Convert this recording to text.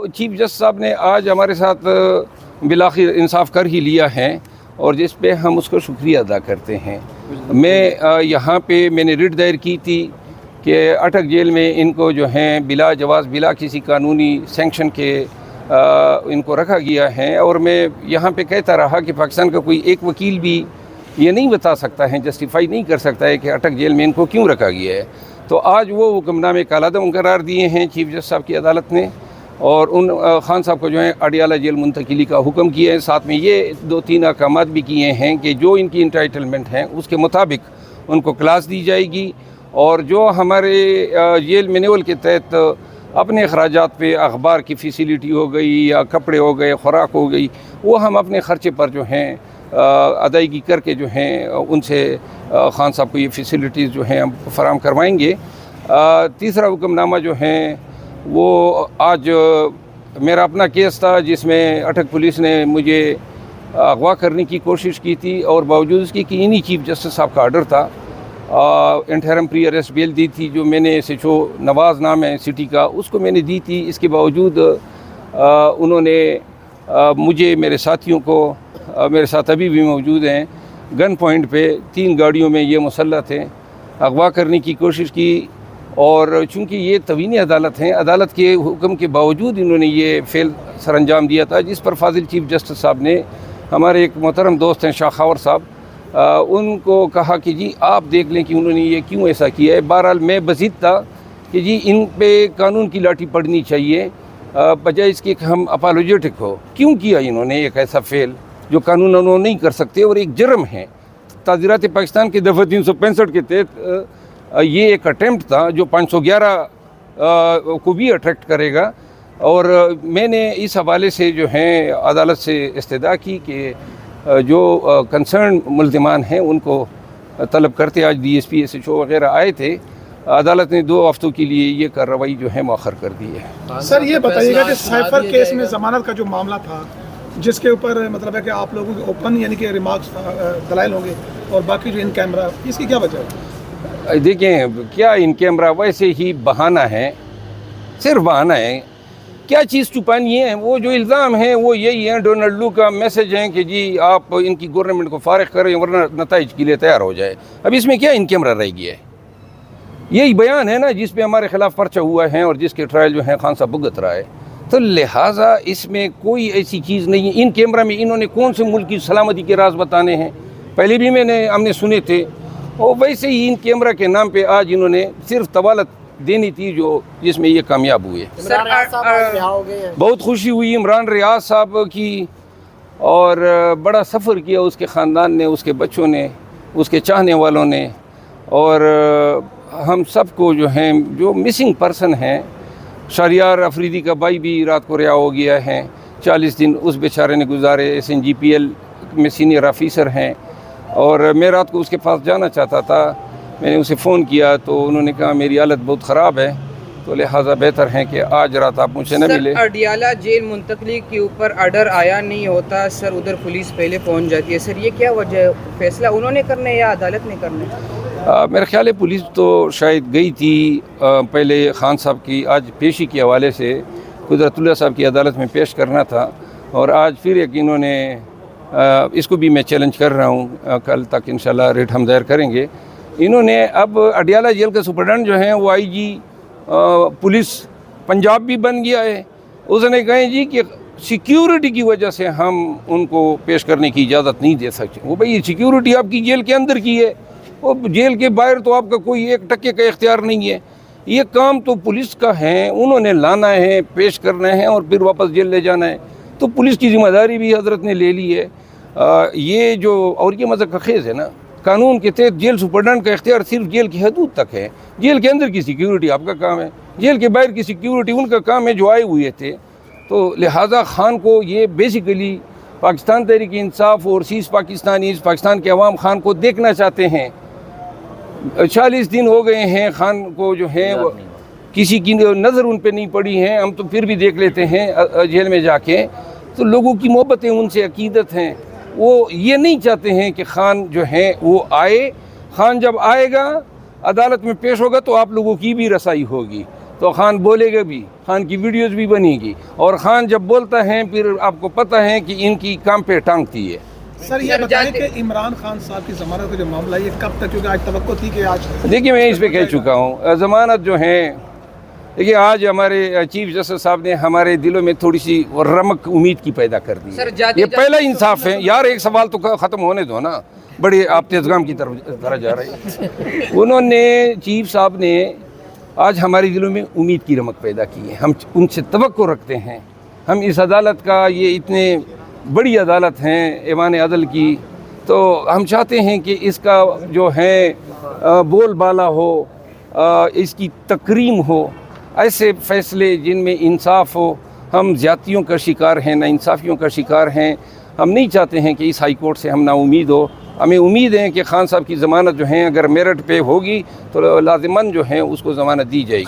Chief justice صاحب نے آج ہمارے ساتھ بالآخر انصاف کر ہی لیا ہے اور جس پہ ہم اس کو شکریہ ادا کرتے ہیں۔ میں یہاں پہ میں نے ریٹ دائر کی تھی کہ اٹک جیل میں ان کو جو ہیں بلا جواز بلا کسی قانونی سینکشن کے ان کو رکھا گیا ہے، اور میں یہاں پہ کہتا رہا کہ پاکستان کا کوئی ایک وکیل بھی یہ نہیں بتا سکتا ہے، جسٹیفائی نہیں کر سکتا ہے کہ اٹک جیل میں ان کو کیوں رکھا گیا ہے۔ تو آج وہ حکم نامے کالعدم قرار دیے ہیں چیف جسٹس صاحب کی عدالت نے، اور ان خان صاحب کو جو ہے اڈیالہ جیل منتقلی کا حکم کیا ہے۔ ساتھ میں یہ 2-3 احکامات بھی کیے ہیں کہ جو ان کی انٹائٹلمنٹ ہیں اس کے مطابق ان کو کلاس دی جائے گی، اور جو ہمارے جیل مینول کے تحت اپنے اخراجات پہ اخبار کی فیسیلیٹی ہو گئی یا کپڑے ہو گئے، خوراک ہو گئی، وہ ہم اپنے خرچے پر جو ہیں ادائیگی کر کے جو ہیں ان سے خان صاحب کو یہ فیسیلیٹیز جو ہیں ہم فراہم کروائیں گے۔ تیسرا حکم نامہ جو ہیں وہ آج میرا اپنا کیس تھا جس میں اٹک پولیس نے مجھے اغوا کرنے کی کوشش کی تھی، اور باوجود اس کی کہ انہی چیف جسٹس صاحب کا آرڈر تھا، انٹرم پری اریسٹ بیل دی تھی جو میں نے SHO نواز نام ہے سٹی کا، اس کو میں نے دی تھی۔ اس کے باوجود انہوں نے مجھے، میرے ساتھیوں کو، میرے ساتھ ابھی بھی موجود ہیں، گن پوائنٹ پہ 3 گاڑیوں میں یہ مسلح تھے، اغوا کرنے کی کوشش کی، اور چونکہ یہ توہین عدالت ہیں، عدالت کے حکم کے باوجود انہوں نے یہ فعل سر انجام دیا تھا، جس پر فاضل چیف جسٹس صاحب نے، ہمارے ایک محترم دوست ہیں شاخاور صاحب، ان کو کہا کہ جی آپ دیکھ لیں کہ انہوں نے یہ کیوں ایسا کیا ہے۔ بہرحال میں بزید تھا کہ جی ان پہ قانون کی لاٹھی پڑنی چاہیے، بجائے اس کے کہ ہم اپالوجیٹک ہو۔ کیوں کیا انہوں نے ایک ایسا فعل جو قانون انہوں نہیں کر سکتے، اور ایک جرم ہے۔ تعزیرات پاکستان کے دفعہ 365 کے تحت یہ ایک اٹیمپٹ تھا جو 511 کو بھی اٹریکٹ کرے گا، اور میں نے اس حوالے سے جو ہیں عدالت سے استدعا کی کہ جو کنسرن ملزمان ہیں ان کو طلب کرتے، آج DSP SHO وغیرہ آئے تھے، عدالت نے 2 ہفتوں کے لیے یہ کارروائی جو ہے مؤخر کر دی ہے۔ سر یہ بتائیے گا کہ سائفر کیس میں ضمانت کا جو معاملہ تھا، جس کے اوپر مطلب ہے کہ آپ لوگوں کے اوپن یعنی کہ ریمارکس دلائل ہوں گے، اور باقی جو ان کیمرہ، اس کی کیا وجہ ہے؟ دیکھیں کیا ان کیمرہ ویسے ہی بہانہ ہے، صرف بہانہ ہے، کیا چیز چھپانی ہے؟ وہ جو الزام ہیں وہ یہی ہیں، ڈونلڈ لو کا میسج ہے کہ جی آپ ان کی گورنمنٹ کو فارغ کریں ورنہ نتائج کے لیے تیار ہو جائے۔ اب اس میں کیا ان کیمرہ رہ گیا ہے؟ یہی بیان ہے نا جس پہ ہمارے خلاف پرچہ ہوا ہے اور جس کے ٹرائل جو ہے خان صاحب بھگت رہا ہے، تو لہٰذا اس میں کوئی ایسی چیز نہیں ہے۔ ان کیمرہ میں انہوں نے کون سے ملک کی سلامتی کے راز بتانے ہیں؟ پہلے بھی ہم نے سنے تھے، اور ویسے ہی ان کیمرہ کے نام پہ آج انہوں نے صرف طوالت دینی تھی جو جس میں یہ کامیاب ہوئے۔ بہت خوشی ہوئی عمران ریاض صاحب کی، اور بڑا سفر کیا اس کے خاندان نے، اس کے بچوں نے، اس کے چاہنے والوں نے، اور ہم سب کو جو ہیں جو مسنگ پرسن ہیں، شہریار افریدی کا بھائی بھی رات کو رہا ہو گیا ہے، 40 دن اس بیچارے نے گزارے، SNGPL میں سینئر آفیسر ہیں، اور میں رات کو اس کے پاس جانا چاہتا تھا، میں نے اسے فون کیا تو انہوں نے کہا میری حالت بہت خراب ہے، تو لہٰذا بہتر ہے کہ آج رات آپ مجھ سے نہ ملے۔ سر اڈیالہ جیل منتقلی کے اوپر آرڈر آیا نہیں ہوتا سر، ادھر پولیس پہلے پہنچ جاتی ہے سر، یہ کیا وجہ ہے؟ فیصلہ انہوں نے کرنا ہے یا عدالت نے کرنا ہے؟ میرا خیال ہے پولیس تو شاید گئی تھی پہلے خان صاحب کی آج پیشی کے حوالے سے قدرت اللہ صاحب کی عدالت میں پیش کرنا تھا، اور آج پھر ایک انہوں نے اس کو بھی میں چیلنج کر رہا ہوں، کل تک انشاءاللہ ریٹ ہم دائر کریں گے۔ انہوں نے اب اڈیالہ جیل کا سپرڈنٹ جو ہیں وہ IG پولیس پنجاب بھی بن گیا ہے، اس نے کہیں جی کہ سیکیورٹی کی وجہ سے ہم ان کو پیش کرنے کی اجازت نہیں دے سکتے۔ وہ بھئی سیکیورٹی آپ کی جیل کے اندر کی ہے، وہ جیل کے باہر تو آپ کا کوئی 1 ٹکے کا اختیار نہیں ہے، یہ کام تو پولیس کا ہے، انہوں نے لانا ہے، پیش کرنا ہے اور پھر واپس جیل لے جانا ہے، تو پولیس کی ذمہ داری بھی حضرت نے لے لی ہے۔ یہ جو اور یہ مذہب کا خیز ہے نا، قانون کے تحت جیل سپرڈنٹ کا اختیار صرف جیل کی حدود تک ہے، جیل کے اندر کی سیکیورٹی آپ کا کام ہے، جیل کے باہر کی سیکیورٹی ان کا کام ہے جو آئے ہوئے تھے۔ تو لہٰذا خان کو یہ بیسیکلی پاکستان تحریک انصاف اور پاکستان کے عوام خان کو دیکھنا چاہتے ہیں۔ 40 دن ہو گئے ہیں خان کو جو ہے کسی کی نظر ان پہ نہیں پڑی ہے، ہم تو پھر بھی دیکھ لیتے ہیں جیل میں جا کے، تو لوگوں کی محبتیں ان سے عقیدت ہیں، وہ یہ نہیں چاہتے ہیں کہ خان جو ہیں وہ آئے۔ خان جب آئے گا عدالت میں پیش ہوگا تو آپ لوگوں کی بھی رسائی ہوگی، تو خان بولے گا بھی, خان کی ویڈیوز بھی بنے گی, اور خان جب بولتا ہے پھر آپ کو پتہ ہے کہ ان کی کام پہ ٹانگتی ہے. سر یہ بتائیں کہ عمران خان صاحب کی ضمانت کا جو معاملہ ہے یہ کب تک, کیونکہ آج توقع تھی کہ آج دیکھیے میں اس پہ کہہ چکا ہوں, ضمانت جو ہیں, دیکھیے آج ہمارے چیف جسٹس صاحب نے ہمارے دلوں میں تھوڑی سی رمق امید کی پیدا کر دی ہے. یہ پہلا انصاف ہے یار, ایک سوال تو ختم ہونے دو نا, بڑے آپ تیزگام کی طرح جا رہے ہیں. انہوں نے, چیف صاحب نے آج ہمارے دلوں میں امید کی رمق پیدا کی ہے. ہم ان سے توقع رکھتے ہیں. ہم اس عدالت کا, یہ اتنے بڑی عدالت ہیں ایوان عدل کی, تو ہم چاہتے ہیں کہ اس کا جو ہے بول بالا ہو, اس کی تکریم ہو, ایسے فیصلے جن میں انصاف ہو. ہم زیادتیوں کا شکار ہیں, نا انصافیوں کا شکار ہیں. ہم نہیں چاہتے ہیں کہ اس ہائی کورٹ سے ہم نا امید ہو. ہمیں امید ہے کہ خان صاحب کی ضمانت جو ہیں اگر میرٹ پہ ہوگی تو لازماً جو ہیں اس کو ضمانت دی جائے گی.